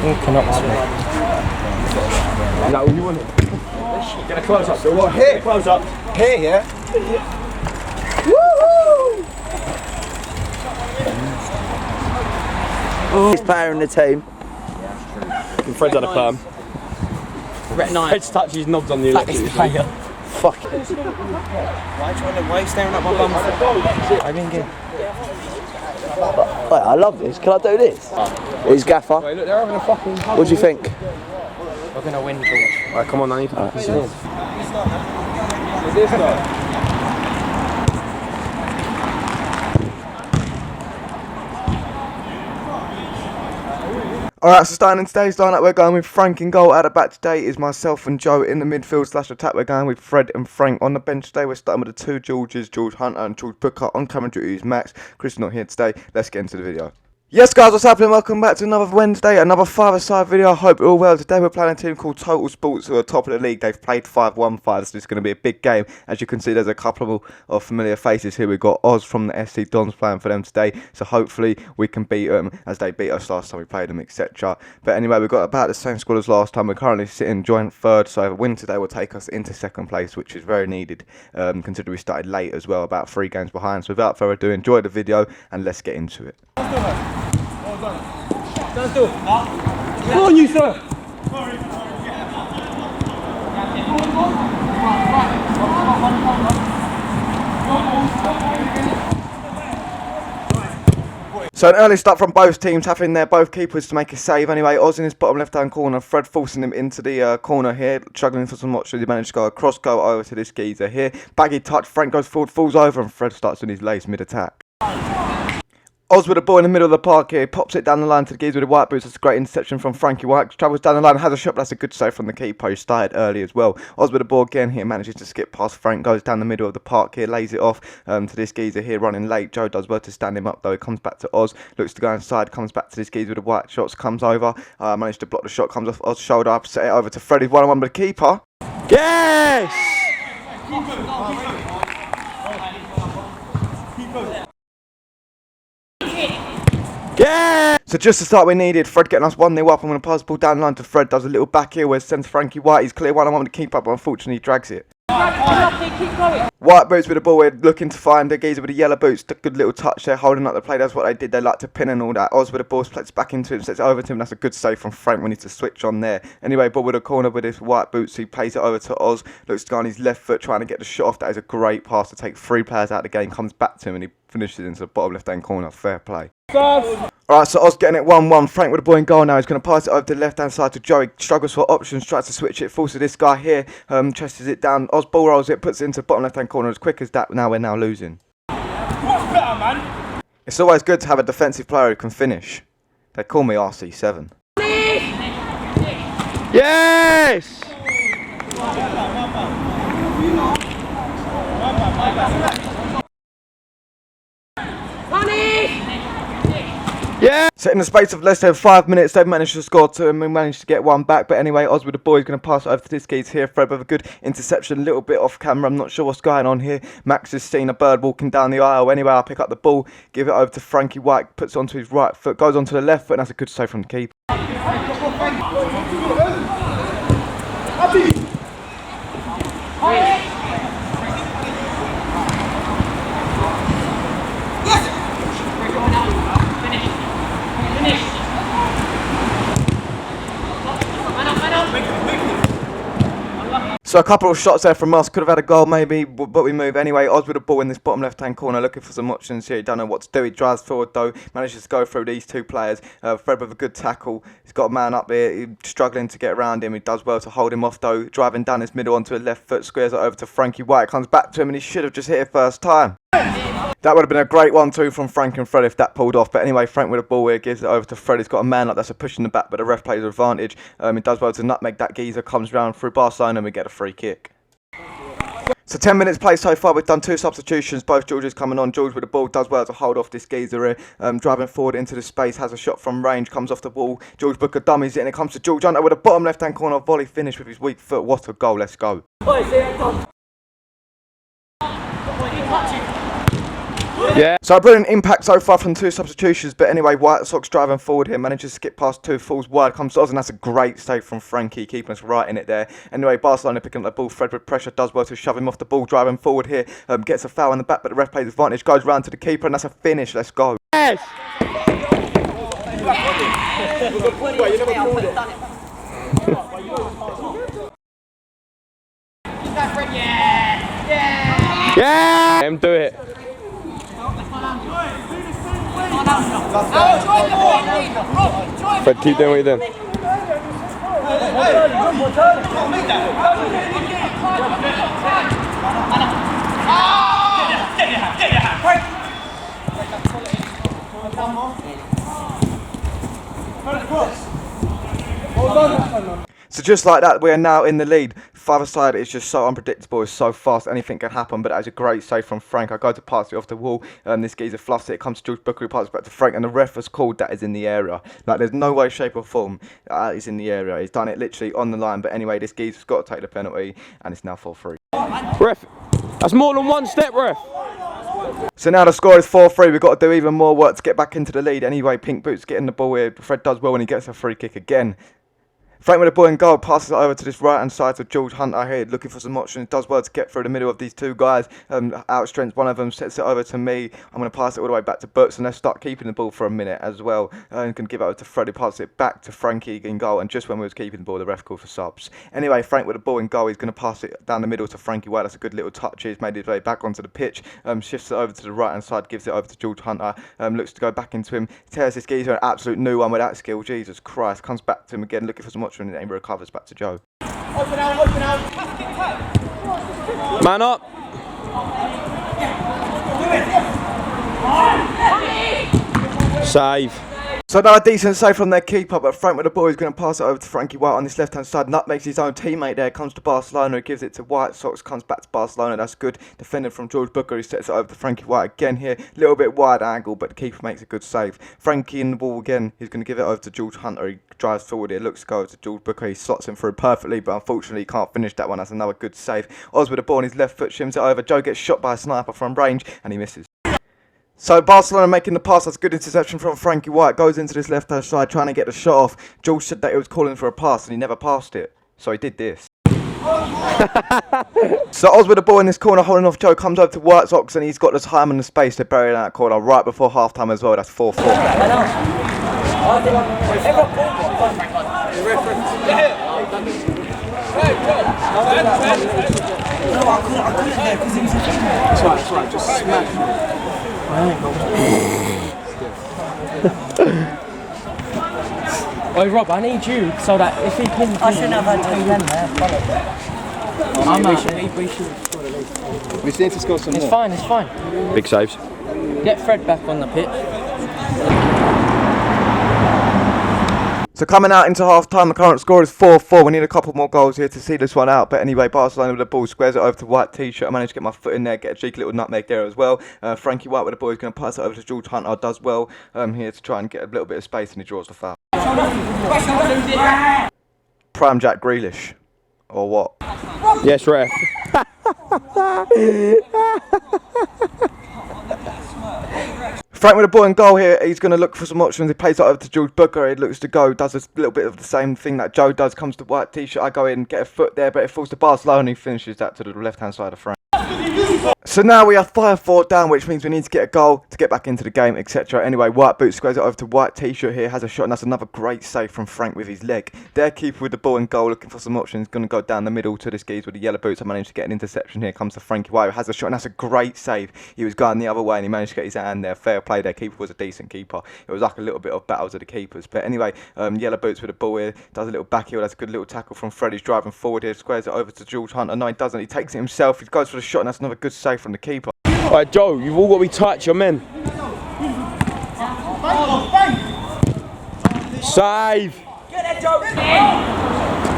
Walking up to me. Is that all you wanted? Get a close up. So what? Here. Close up. Here, yeah. Woohoo! He's player in the team. Fred's had a perm. Fred's touched his knobs on the electric. Player. Fuck it. Why are you staring at my bum? I didn't get. Wait, I love this. Can I do this? He's gaffer. Wait, look, they're having a fucking. What do you think? We're gonna win, George. Alright, come on, I need to. Right, Is this not? Alright, so starting in today's lineup, we're going with Frank in goal. At the back today is myself and Joe. In the midfield / attack, we're going with Fred and Frank. On the bench today, we're starting with the two Georges, George Hunter and George Booker. On camera duty is Max. Chris is not here today. Let's get into the video. Yes guys, what's happening? Welcome back to another Wednesday, another five-a-side video. I hope you're all well. Today we're playing a team called Total Sports, who are top of the league. They've played 5-1-5, so this is going to be a big game. As you can see, there's a couple of familiar faces here. We've got Oz from the SC Dons playing for them today, so hopefully we can beat them as they beat us last time we played them, etc. But anyway, we've got about the same squad as last time. We're currently sitting joint third, so a win today will take us into second place, which is very needed, considering we started late as well, about 3 games behind. So without further ado, enjoy the video and let's get into it. Stand still. Come on, you sir. So an early start from both teams, having their both keepers to make a save. Anyway, Oz in his bottom left-hand corner, Fred forcing him into the corner here, struggling for some options. He managed to go across, go over to this geezer here. Baggy touch, Frank goes forward, falls over, and Fred starts on his lace mid-attack. Oz with the ball in the middle of the park here, pops it down the line to the geezer with the white boots. That's a great interception from Frankie White. Travels down the line, has a shot, but that's a good save from the keeper. He started early as well. Oz with the ball again here, manages to skip past Frank, goes down the middle of the park here, lays it off to this geezer here, running late. Joe does well to stand him up though. He comes back to Oz, looks to go inside, comes back to this geezer with the white shots, comes over, managed to block the shot, comes off Oz's shoulder up, set it over to Fred. He's 1-on-1 with the keeper. Yes! Yeah! So just to start we needed Fred getting us 1-0 up. I'm going to pass the ball down the line to Fred, does a little back heel where sends Frankie White. He's clear 1-on-1 with the keeper, but unfortunately he drags it. White boots with the ball, we're looking to find the geezer with the yellow boots. Good little touch there, holding up the play. That's what they did. They like to pin and all that. Oz with the ball, splits back into him, sets it over to him. That's a good save from Frank. We need to switch on there. Anyway, ball with a corner with his white boots. He plays it over to Oz. Looks to go on his left foot, trying to get the shot off. That is a great pass to take 3 players out of the game. Comes back to him and he finishes into the bottom left-hand corner. Fair play. Alright, so Oz getting it 1-1. Frank with the ball in goal now. He's going to pass it over to the left-hand side to Joe. He struggles for options, tries to switch it, forces this guy here, chests it down. Oz ball rolls it, puts it into the bottom left-hand corner. As quick as that, now we're now losing. What's better, man? It's always good to have a defensive player who can finish. They call me RC7. Yes! Yeah! So in the space of less than 5 minutes, they've managed to score 2 and we managed to get 1 back. But anyway, Oz with the ball is going to pass it over to this geezer here. Fred with a good interception, a little bit off camera. I'm not sure what's going on here. Max has seen a bird walking down the aisle. Anyway, I'll pick up the ball, give it over to Frankie White, puts it onto his right foot, goes onto the left foot, and that's a good save from the keeper. So a couple of shots there from us, could have had a goal maybe, but we move anyway. Oz with the ball in this bottom left-hand corner, looking for some options here. He don't know what to do. He drives forward though, manages to go through these 2 players. Fred with a good tackle. He's got a man up here, he's struggling to get around him. He does well to hold him off though. Driving down his middle onto his left foot, squares it over to Frankie White. Comes back to him and he should have just hit it first time. That would have been a great 1-2 from Frank and Fred if that pulled off. But anyway, Frank with the ball here, gives it over to Fred. He's got a man up, that's a push in the back, but the ref plays advantage. He does well to nutmeg that geezer, comes round through Barcelona and we get a free kick. So 10 minutes played so far, we've done 2 substitutions, both Georges coming on. George with the ball does well to hold off this geezer here, driving forward into the space, has a shot from range, comes off the ball. George Booker dummies it and it comes to George Hunter with a bottom left hand corner volley finish with his weak foot. What a goal, let's go. Yeah. So a brilliant impact so far from 2 substitutions, but anyway, White Sox driving forward here, manages to skip past 2, falls wide, comes to Oz, and that's a great save from Frankie, keeping us right in it there. Anyway, Barcelona picking up the ball, Fred with pressure, does well to shove him off the ball, driving forward here, gets a foul in the back, but the ref plays advantage, goes round to the keeper, and that's a finish, let's go. Yes. Yeah. Let him do it. Fred, keep doing what you're doing. So just like that, we are now in the lead. Father side is just so unpredictable, it's so fast, anything can happen, but that was a great save from Frank. I go to pass it off the wall, this geezer fluffs it, comes to George Booker, who passes back to Frank, and the ref has called that is in the area. Like, there's no way, shape or form that is in the area. He's done it literally on the line, but anyway, this geezer's got to take the penalty, and it's now 4-3. Ref, that's more than one step, ref. So now the score is 4-3. We've got to do even more work to get back into the lead. Anyway, Pink Boots getting the ball here. Fred does well when he gets a free kick again. Frank with the ball in goal, passes it over to this right hand side to George Hunter here, looking for some options, does well to get through the middle of these two guys, outstrengths one of them, sets it over to me, I'm going to pass it all the way back to Boots, and let's start keeping the ball for a minute as well, and can give it over to Freddie, pass it back to Frankie in goal, and just when we was keeping the ball, the ref called for subs. Anyway, Frank with the ball in goal, he's going to pass it down the middle to Frankie White, that's a good little touch, he's made his way back onto the pitch, shifts it over to the right hand side, gives it over to George Hunter, looks to go back into him, tears this geezer, an absolute new one with that skill, Jesus Christ, comes back to him again, looking for some options, and then recovers back to Joe. Open out, open out. Man up. Save. So now a decent save from their keeper, but Frank with the ball is going to pass it over to Frankie White on this left-hand side. Nutmegs his own teammate there, comes to Barcelona, gives it to White Sox, comes back to Barcelona, that's good. Defended from George Booker, he sets it over to Frankie White again here. A little bit wide angle, but the keeper makes a good save. Frankie in the ball again, he's going to give it over to George Hunter, he drives forward here, looks to go to George Booker, he slots him through perfectly, but unfortunately he can't finish that one, that's another good save. Oz with the ball on his left foot, shims it over, Joe gets shot by a sniper from range, and he misses. So Barcelona making the pass, that's a good interception from Frankie White, goes into this left-hand side trying to get the shot off. George said that he was calling for a pass and he never passed it, so he did this. So Oz with the ball in this corner, holding off Joe, comes over to White Sox and he's got the time and the space to bury that corner right before half-time as well, that's 4-4. That's right, just smash. Oi Rob, I need you so that if he pins I shouldn't have had two men there. We just need to score some more. It's fine, it's fine. Big saves. Get Fred back on the pitch. So coming out into half-time, the current score is 4-4. We need a couple more goals here to see this one out. But anyway, Barcelona with the ball, squares it over to White T-shirt. I managed to get my foot in there, get a cheeky little nutmeg there as well. Frankie White with the ball is going to pass it over to George Hunter, does well here to try and get a little bit of space, and he draws the foul. Prime Jack Grealish, or what? Yes, ref. Frank with the ball in goal here, he's going to look for some options, he plays it over to George Booker, he looks to go, does a little bit of the same thing that Joe does, comes to White T-shirt, I go in, get a foot there, but it falls to Barcelona, he finishes that to the left-hand side of Frank. So now we are 5-4 down, which means we need to get a goal to get back into the game, etc. Anyway, White Boots squares it over to White T-shirt here, has a shot, and that's another great save from Frank with his leg. Their keeper with the ball in goal, looking for some options, going to go down the middle to this geezer with the yellow boots. I managed to get an interception here, comes to Frankie White, who has a shot, and that's a great save. He was going the other way, and he managed to get his hand there. Fair play, their keeper was a decent keeper. It was like a little bit of battles of the keepers. But anyway, yellow boots with the ball here, does a little back heel, that's a good little tackle from Fred, he's driving forward here, squares it over to George Hunter. No, he doesn't, he takes it himself, he goes for the shot, and that's another good save from the keeper. Alright, Joe, you've all got to be tight, your men. Save!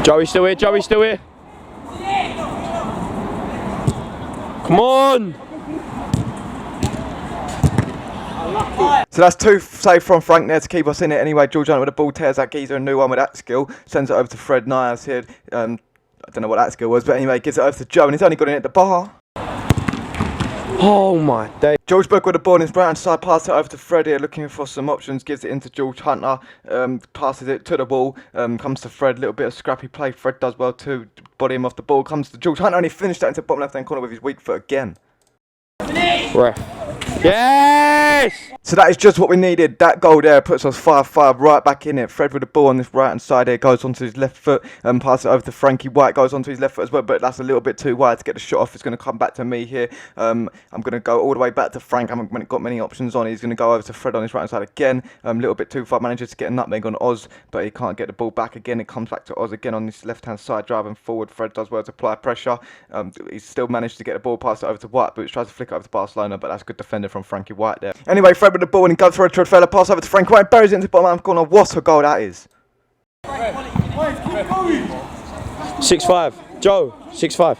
Joey's still here, Joey's still here. Come on! So that's two save from Frank there to keep us in it. Anyway, George Hunter with the ball, tears that geezer, a new one with that skill, sends it over to Fred Niles here. I don't know what that skill was, but anyway, gives it over to Joe, and he's only got in at the bar. Oh my day. George Burke with the ball in his right hand side, passes it over to Fred here, looking for some options, gives it into George Hunter, passes it to the wall, comes to Fred, little bit of scrappy play, Fred does well too, body him off the ball, comes to George Hunter and he finished that into the bottom left hand corner with his weak foot again. Ref. Yes! So that is just what we needed. That goal there puts us 5-5 right back in it. Fred with the ball on this right hand side here, goes onto his left foot and passes it over to Frankie White, goes onto his left foot as well, but that's a little bit too wide to get the shot off. It's going to come back to me here. I'm going to go all the way back to Frank. I haven't got many options on. He's going to go over to Fred on his right hand side again. A little bit too far, manages to get a nutmeg on Oz, but he can't get the ball back again. It comes back to Oz again on this left hand side, driving forward. Fred does well to apply pressure. He's still managed to get the ball, pass it over to White, but tries to flick it over to Barcelona, but that's good defender from Frankie White there. Anyway, Fred with the ball and he goes for a Treadfella, pass over to Frank White, buries it into the bottom left corner. What a goal that is. 6-5. Joe, 6-5.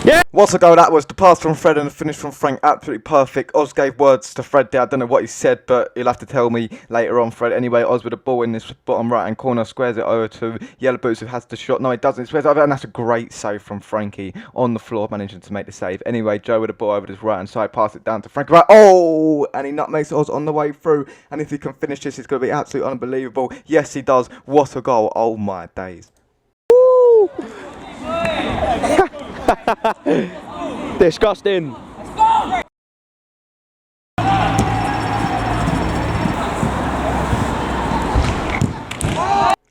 Yeah! What a goal that was. The pass from Fred and the finish from Frank, absolutely perfect. Oz gave words to Fred there. I don't know what he said, but he'll have to tell me later on, Fred. Anyway, Oz with the ball in this bottom right hand corner, squares it over to Yellow Boots, who has the shot. No, he doesn't. He squares it over, and that's a great save from Frankie on the floor, managing to make the save. Anyway, Joe with the ball over to his right hand side, pass it down to Frankie. Right. Oh! And he nutmegs Oz on the way through. And if he can finish this, it's going to be absolutely unbelievable. Yes, he does. What a goal. Oh, my days. Woo! Disgusting.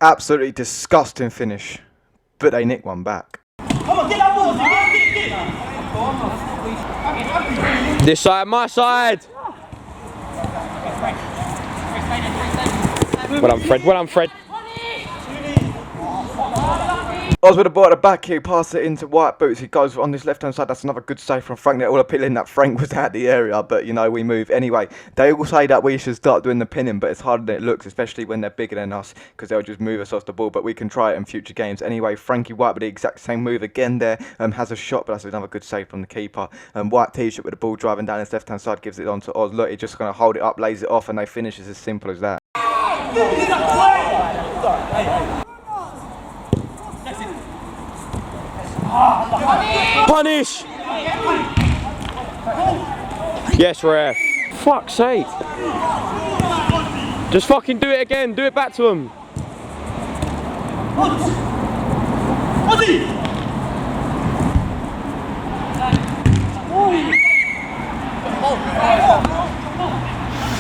Absolutely disgusting finish. But they nick one back. This side, my side. Well done, Fred. Well done, Fred. Oz with the ball at the back here, pass it into White Boots. He goes on this left hand side. That's another good save from Frank. They're all appealing that Frank was out the area, but you know, we move. Anyway, they all say that we should start doing the pinning, but it's harder than it looks, especially when they're bigger than us, because they'll just move us off the ball, but we can try it in future games. Anyway, Frankie White with the exact same move again there, has a shot, but that's another good save from the keeper. White t-shirt with the ball driving down his left hand side, gives it on to Oz. Look, he's just going to hold it up, lays it off, and they finish. It's as simple as that. Punish! Yes, ref. Fuck's sake. Just fucking do it again. Do it back to him.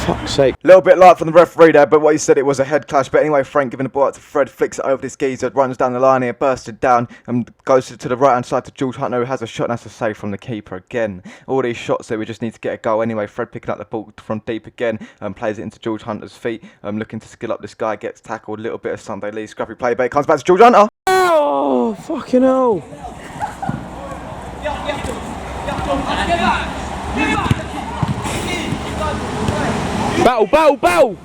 Fuck's sake. Little bit light from the referee there, but what he said, it was a head clash. But anyway, Frank giving the ball out to Fred, flicks it over this geezer, runs down the line here, bursted down, and goes to the right hand side to George Hunter, who has a shot, and that's a save from the keeper again. All these shots there, we just need to get a goal. Anyway, Fred picking up the ball from deep again, and plays it into George Hunter's feet, looking to skill up this guy, gets tackled, a little bit of Sunday Lee, scrappy play, but it comes back to George Hunter. Oh, fucking hell. Battle, battle, battle!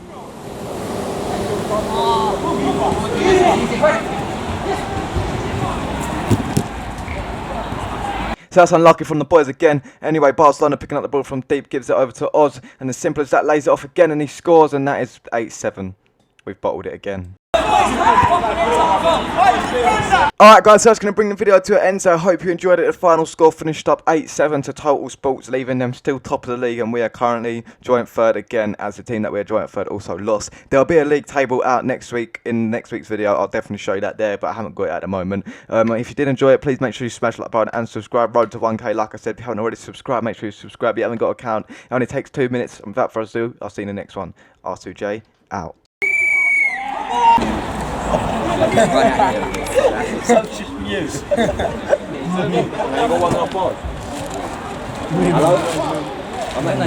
So that's unlucky from the boys again. Anyway, Barcelona picking up the ball from deep, gives it over to Oz, and as simple as that, lays it off again, and he scores, and that is 8-7. We've bottled it again. Alright guys, so that's going to bring the video to an end, so I hope you enjoyed it. The final score finished up 8-7 to Total Sports, leaving them still top of the league, and we are currently joint third again, as the team that we are joint third also lost. There'll be a league table out next week, in next week's video. I'll definitely show you that there, but I haven't got it at the moment. If you did enjoy it, please make sure you smash the like button and subscribe. Road to 1k, like I said, if you haven't already subscribed, make sure you subscribe. If you haven't got an account, it only takes 2 minutes. And without further ado, I'll see you in the next one. R2J, out. Such news. Hello? I'm at